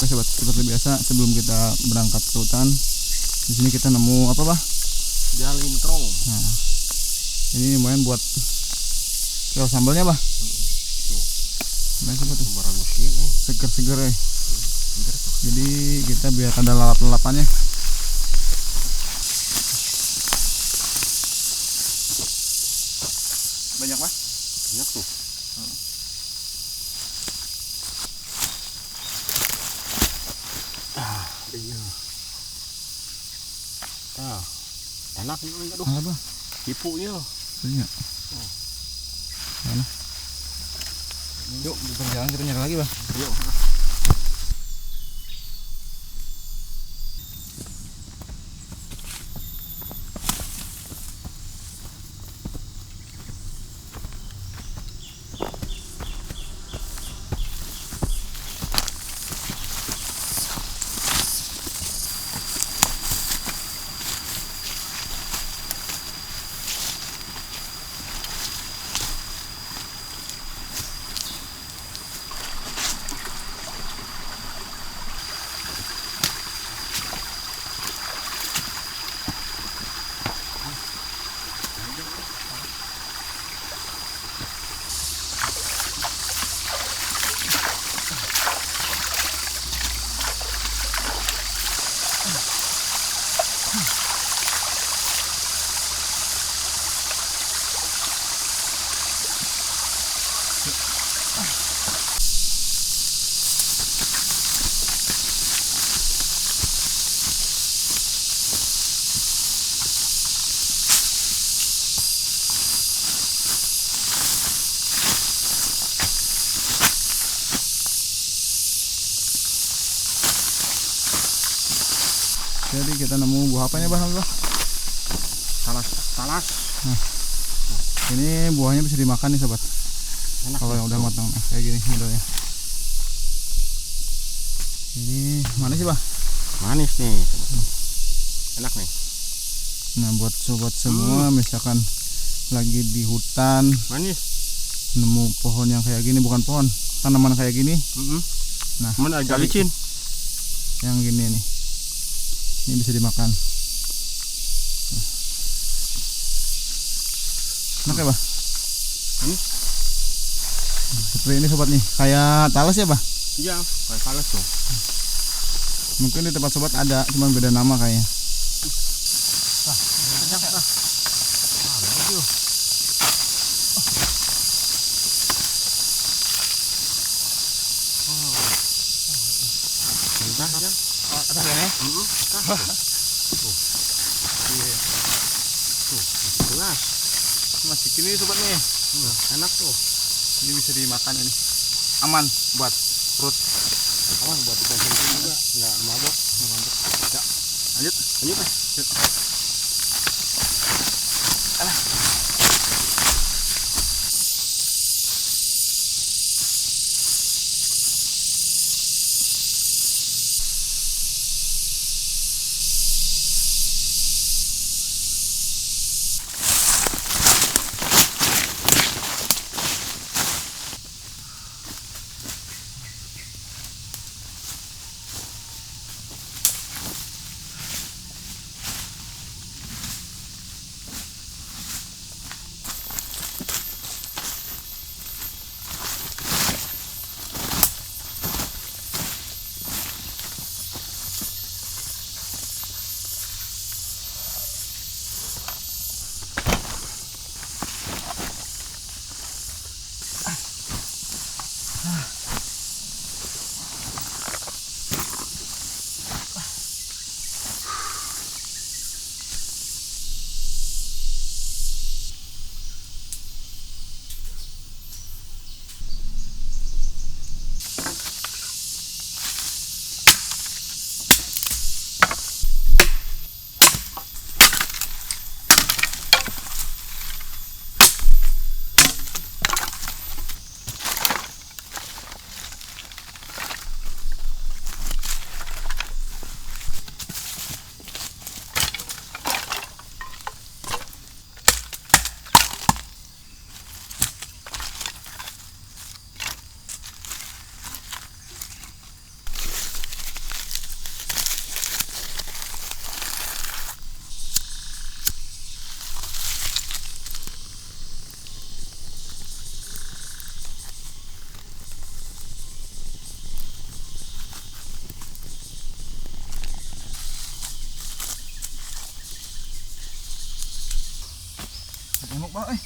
Oke sobat, seperti biasa sebelum kita berangkat ke hutan, di sini kita nemu apa, Bah? Jalintrong. Nah, ini lumayan buat keo sambalnya, Bah. Tuh. Nah, coba tuh. Bagus ya, kan? Seger-seger ya. Seger tuh. Jadi kita biar ada lalap-lalapannya. Banyak, Bah? Banyak tuh. Iya. Enak juga tuh. Apa, Bah? Tipunya. Iya. Mana? Yuk, di perjalanan kita nyari lagi, Bah. Yuk. Jadi kita nemu buah apanya, Bah? Talas. Nah, ini buahnya bisa dimakan nih sobat. Enak. Kalau yang udah matang, nah, kayak gini modelnya. Ini mana sih, Bah? Manis nih. Enak nih. Nah, buat sobat semua, misalkan lagi di hutan, Manis. nemu pohon yang kayak gini, bukan pohon, tanaman kayak gini. Nah, Mana ada cari licin? yang gini nih. Ini bisa dimakan. Enak ya, Bah? Seperti ini sobat nih, kayak talas ya, Bah? Iya, kayak talas tuh. Mungkin di tempat sobat ada, cuman beda nama kayaknya. Atas ya, nih? Jelas. Masih gini sobat nih. Enak tuh. Ini bisa dimakan ini. Aman buat perut. Aman buat dikonsumsi juga. Nggak mabok. Ya. Lanjut. Lanjut. Yuk. Tengok bang,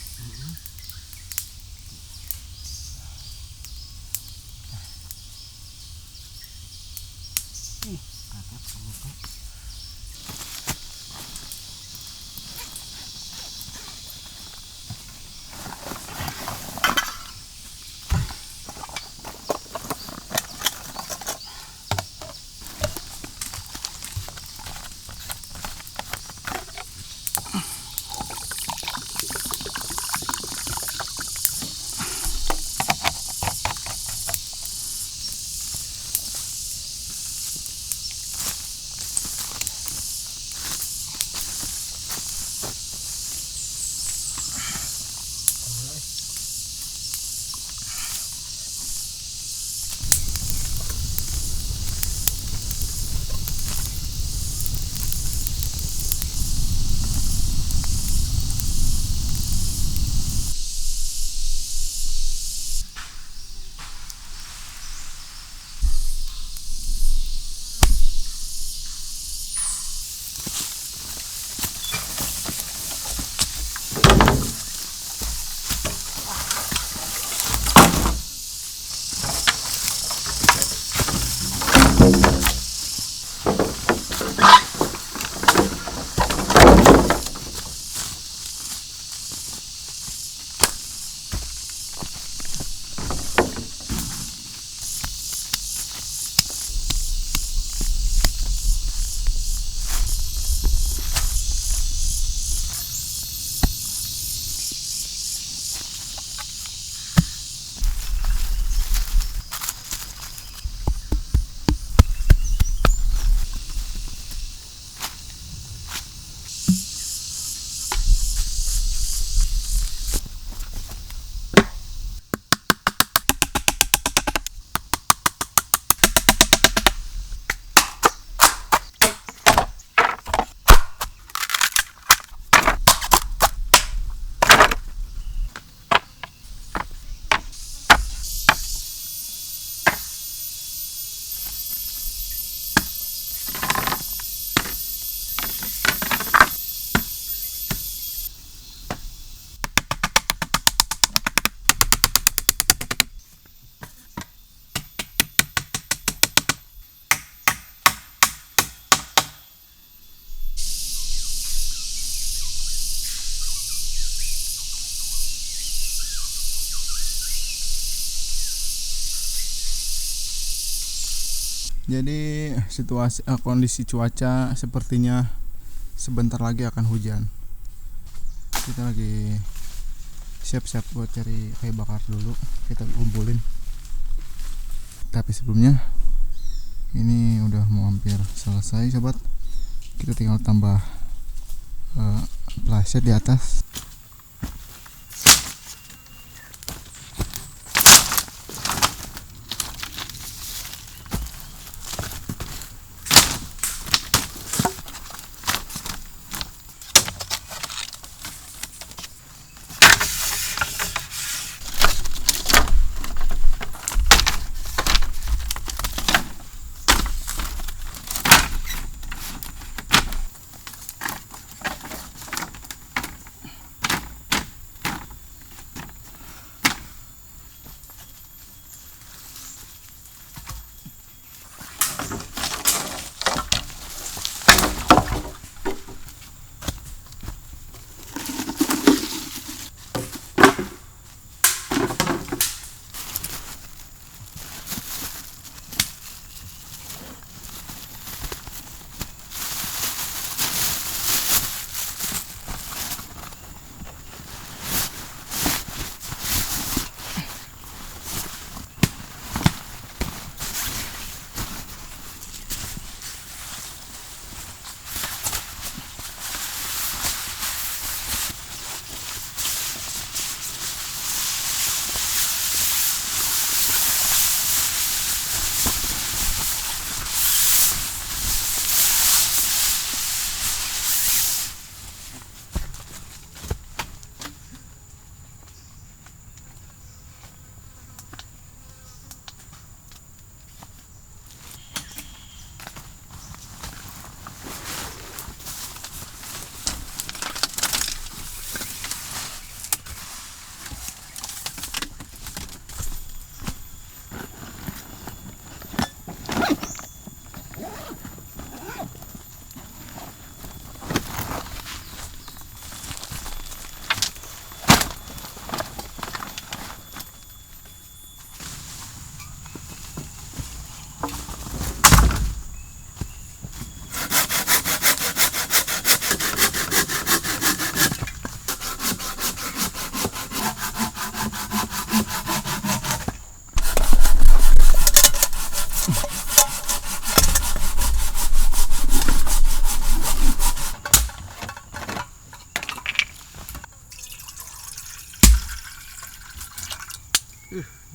jadi kondisi cuaca sepertinya sebentar lagi akan hujan. Kita lagi siap-siap buat cari kayu bakar dulu, kita kumpulin. Tapi sebelumnya ini udah mau hampir selesai sobat, kita tinggal tambah plastik di atas.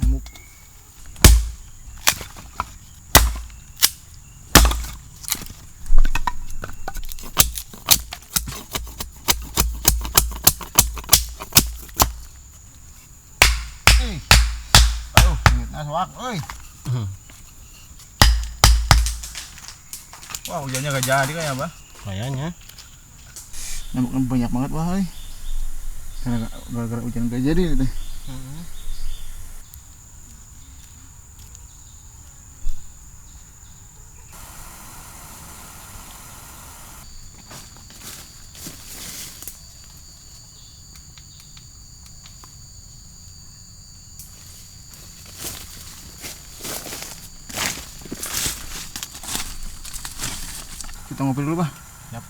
Nyamuk. Aduh, ngitna soak, euy. Wah, hujannya gak jadi kayaknya, Bah. Kayaknya. Nyamuknya banyak banget, Bah, euy. Karena gara-gara hujan gak jadi nih teh. Kita ngopi dulu, Bah. Yap.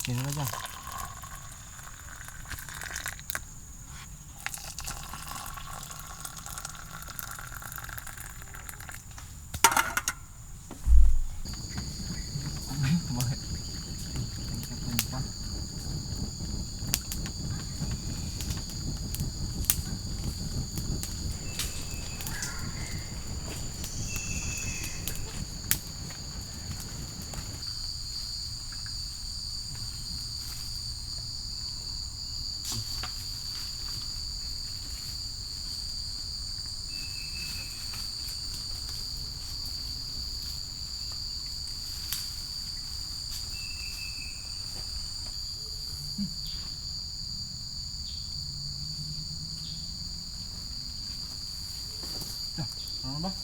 Sini aja. Sama, Bah.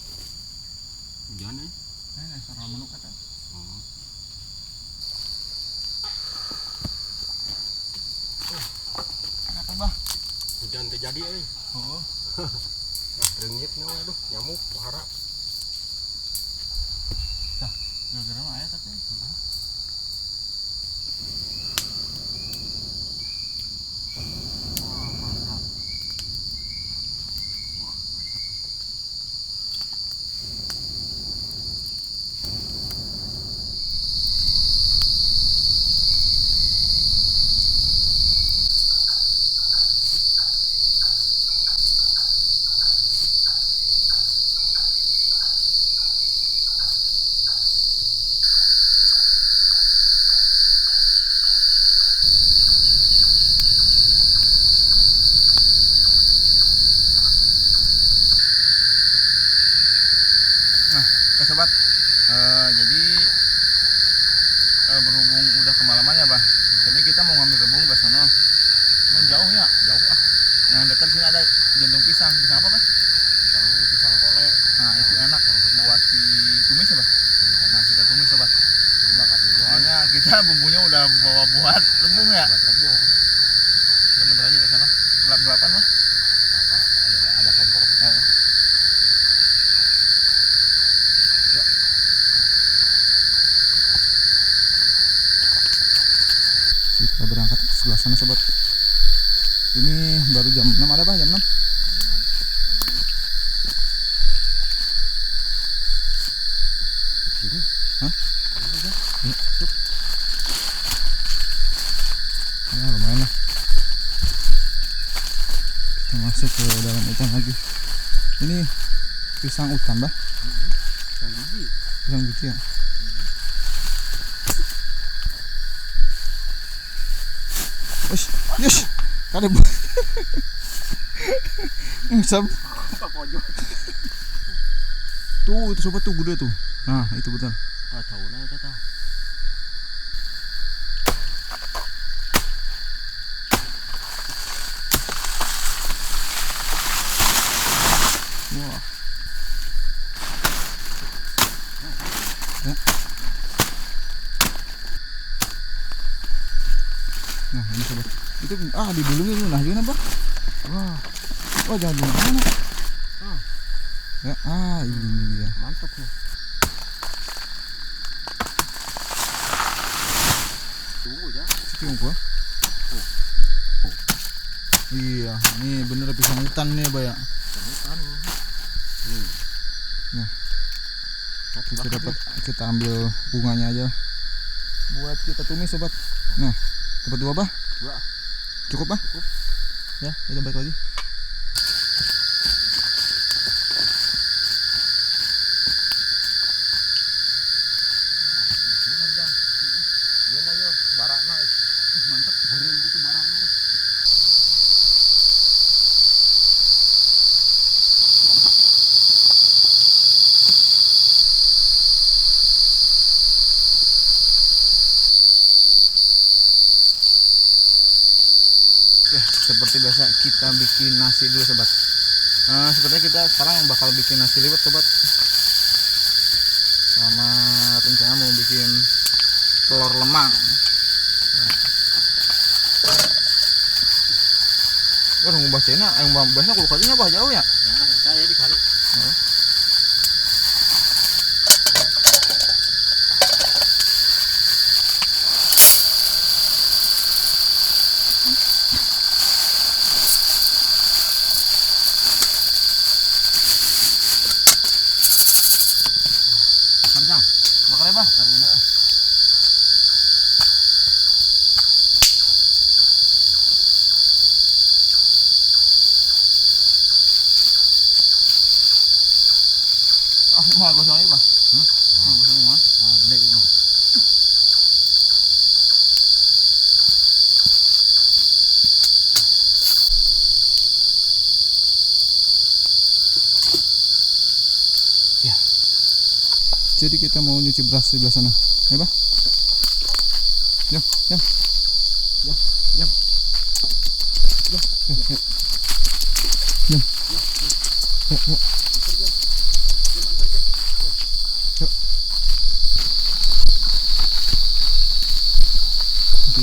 Hujan nih. Sarang manuk kata. Kenapa, Bah? Hujan terjadi euy. Oh. Renyitnya waduh, nyamuk wahara. Gara-gara mah aya tapi. Oke sobat, jadi berhubung udah kemalaman ya, Bah. Jadi kita mau ngambil rebung ke sono. Cuman jauh ya. Jauh ah. Yang dekat sini ada jantung pisang. Pisang apa, Bah? Pisang kole. Nah, itu enak buat ditumis ya, Bah. Nah, kita tumis sobat. Dibakar dulu. Soalnya kita bumbunya udah bawa buat rebung ya. Buat rebung. Ya bentar aja ke sana. Gelap-gelapan lah. Apa ada kompor tuh. Kita berangkat ke sebelah sana sobat. Ini baru jam 6 ada, Bah, jam 6. Sini. Hah? Ya lumayan lah. Kita masuk ke dalam hutan lagi. Ini pisang hutan, Bah. Pisang biji. Pisang biji ya. Ush, yes, kada bu. Sab. Tuh, itu sobat tuh gede tuh. Nah, itu betul. Ah, tahu nah itu tahu. Wah. Ya. Nah, ini sobat. Itu didulungin lu nah gimana, Bah? Wah. Oh, jangan dulu mana. Ya, ini dia. Mantap nih. Tunggu ya. Cium gua. Iya, ini bener pisang hutan nih, Bah ya. Hutan. Nah, kita ambil bunganya aja buat kita tumis sobat. Nah, dapat 2, Bah? 2. Cukup, Bah? Cukup. Ya, kita balik lagi. Kebetulan jang. Dia ayo barakna. Mantap, beureum gitu barakna. Seperti biasa kita bikin nasi dulu sobat. Sepertinya kita sekarang bakal bikin nasi liwet sobat, sama rencana mau bikin telur lemang. Nunggu bacanya, yang bahasnya kudu kalinya bah jauh ya. Nah, eta ya di kali. Jang, bakar ya bah. Bakar dina. Mau gosong aja bah. Mau gosong mah. Gede ieu mah. Jadi kita mau nyuci beras di sebelah sana. Ya bah. Jam. Jam. Jam.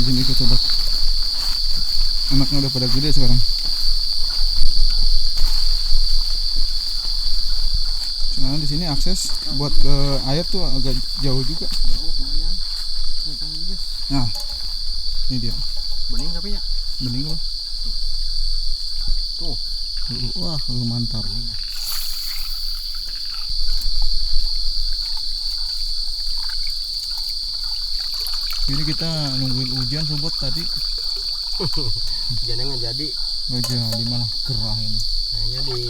Izin ikut sobat. Anaknya udah pada gede sekarang. Cuma di sini akses buat ke air tuh agak jauh juga. Jauh lumayan. Nah, ini dia. Bening tapi ya. Bening apa? Tuh. Wah, lu mantap. Bening. Ini kita nungguin hujan sobat tadi. Hujannya nggak jadi. Gak jadi malah gerah ini. Kayaknya di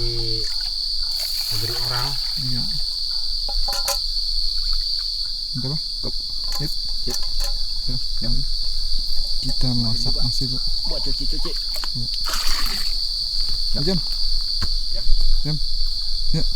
negeri orang. Iya. Udah bah. Sip. Sip. Ya. Kita masak nasi dulu. Buat cuci-cuci. Jam. Jam. Ya.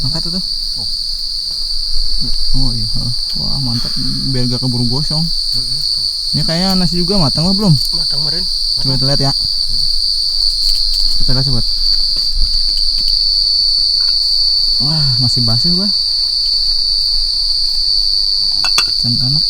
Angkat tuh. Oh iya. Wah mantap. Biar gak keburu gosong. Ini kayaknya nasi juga matang lah belum? Matang meren. Coba kita lihat ya. Kita lihat sobat. Wah masih basi bah. Cantanak.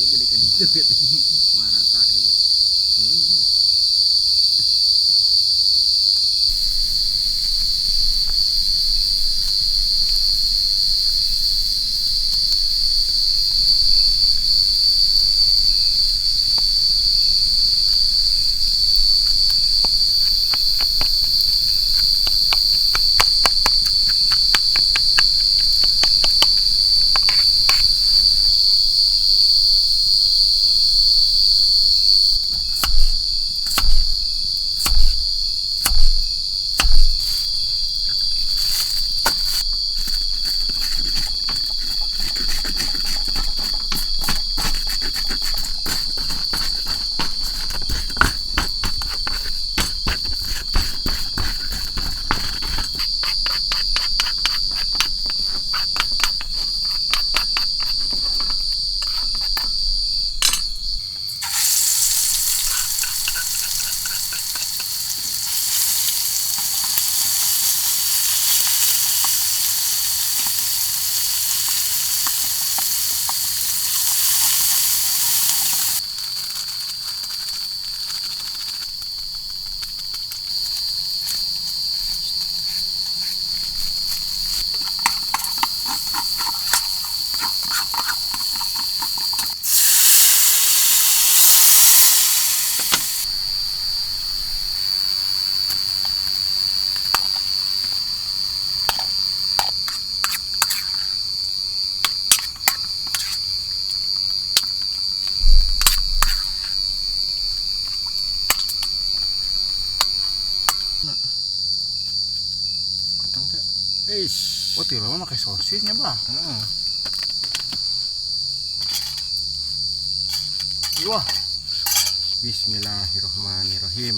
Gede kan itu gitu. Marata miringnya. Matang teh. Eish. Oh, tiba mah pakai sosisnya, Bah. Wah. Bismillahirrahmanirrahim.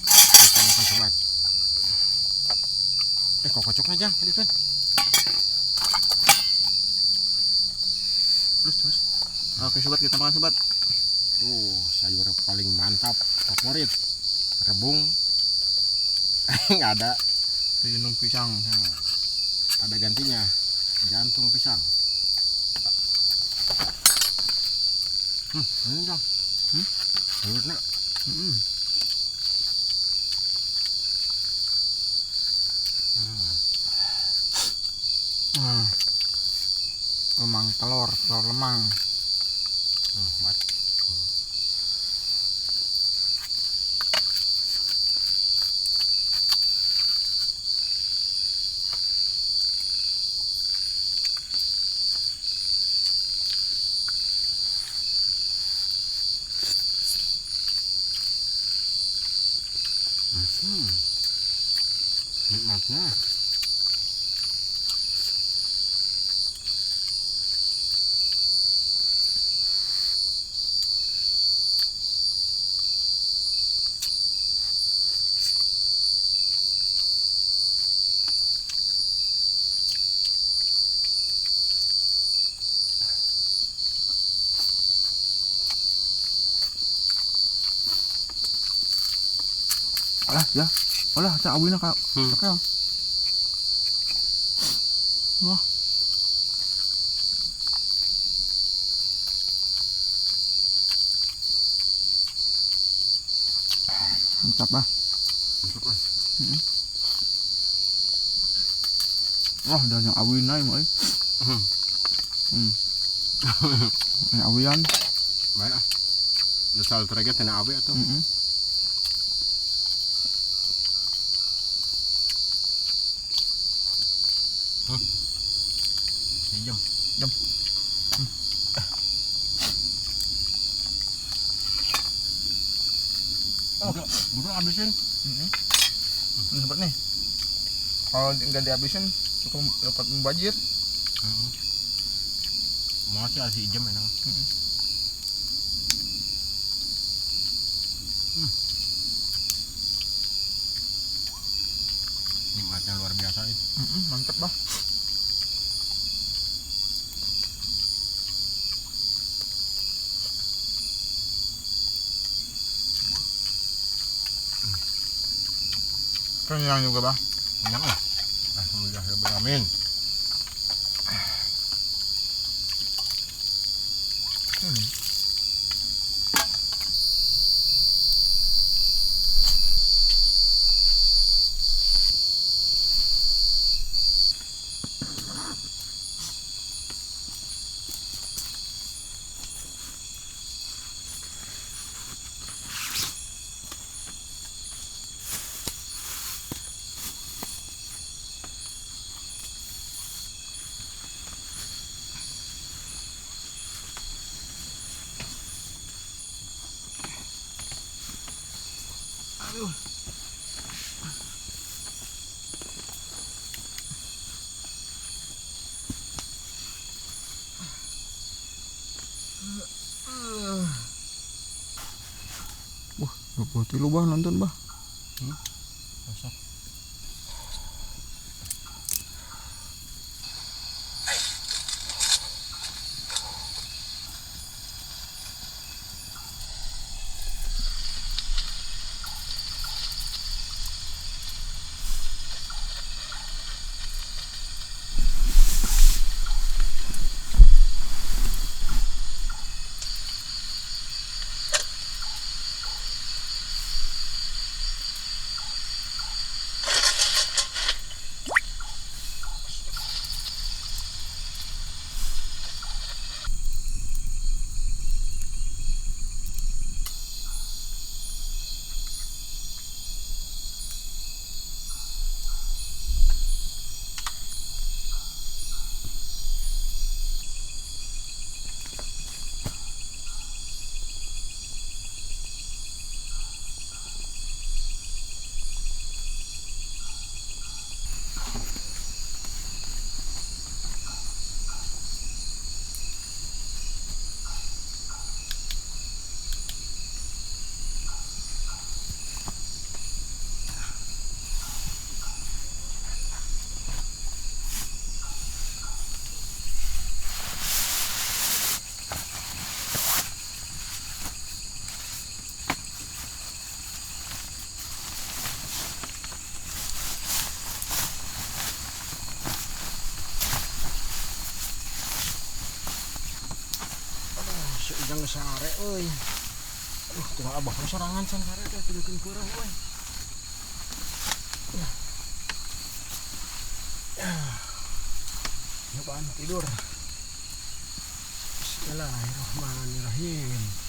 Kita makan sobat. Kok kocoknya Jang tadi kan? Terus. Oke, sobat, kita makan, sobat. Sayur paling mantap, favorit. Rebung. Nggak ada. Jantung pisang. Nah, ada gantinya. Jantung pisang. Ini Jang. Sayurnya. Lemang telur lemang. Nikmatnya. Alah, ya. Olah, cak awina Kak. Oke. Wah. Mantap, Bah. Wah, udah yang awin aja, Moy. Ini awian. Baik. Dasar teraget tina awe atuh. Jam. Buru habisin. Ini sobat nih. Kalau nggak dihabisin cukup dapat membajir. Masih asih jam enak. Nikmatnya luar biasa itu. Mantep bah. Kenyang juga bah. Kenyang lah. Alhamdulillah rabbil alamin. Aduh. Wah, 23 bah nonton bah. Masak. Seujang sare euy. Aduh, tinggal abah sorangan san sare teh pidukeun keureuh euy. Nyobaan tidur. Bismillahirrahmanirrahim.